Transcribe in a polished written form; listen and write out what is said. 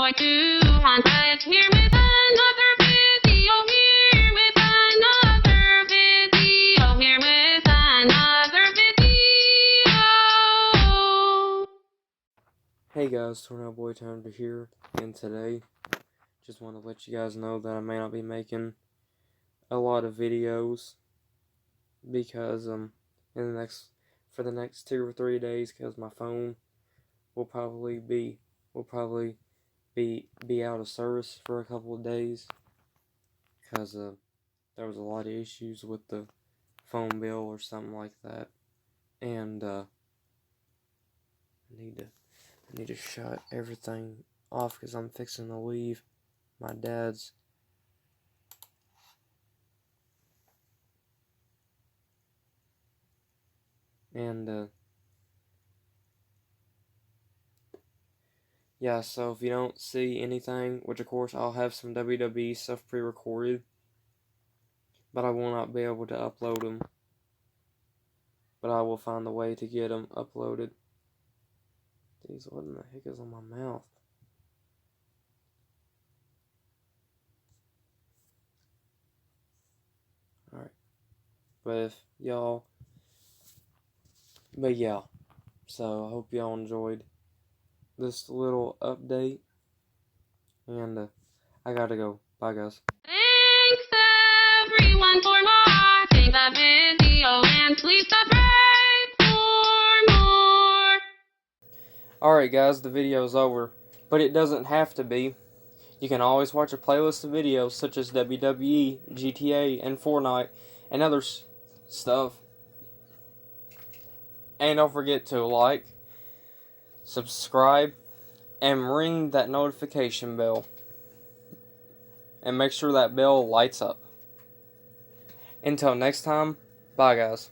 boy to want it. Here with another video, here with another video, here with another video. Hey guys, Tornado Boy Time to here, and today, just want to let you guys know that I may not be making a lot of videos because for the next 2 or 3 days, because my phone will probably be out of service for a couple of days because there was a lot of issues with the phone bill or something like that, and I need to shut everything off because I'm fixing to leave my dad's. And yeah, so if you don't see anything, which of course I'll have some WWE stuff pre-recorded, but I will not be able to upload them. But I will find a way to get them uploaded. Jeez, what in the heck is on my mouth? Alright. But yeah. So I hope y'all enjoyed this little update. And I gotta go. Bye, guys. Thanks everyone for watching the video, and please subscribe for more. Alright guys, the video's over. But it doesn't have to be. You can always watch a playlist of videos such as WWE, GTA, and Fortnite, and other stuff. And don't forget to like, subscribe, and ring that notification bell. And make sure that bell lights up. Until next time, bye guys.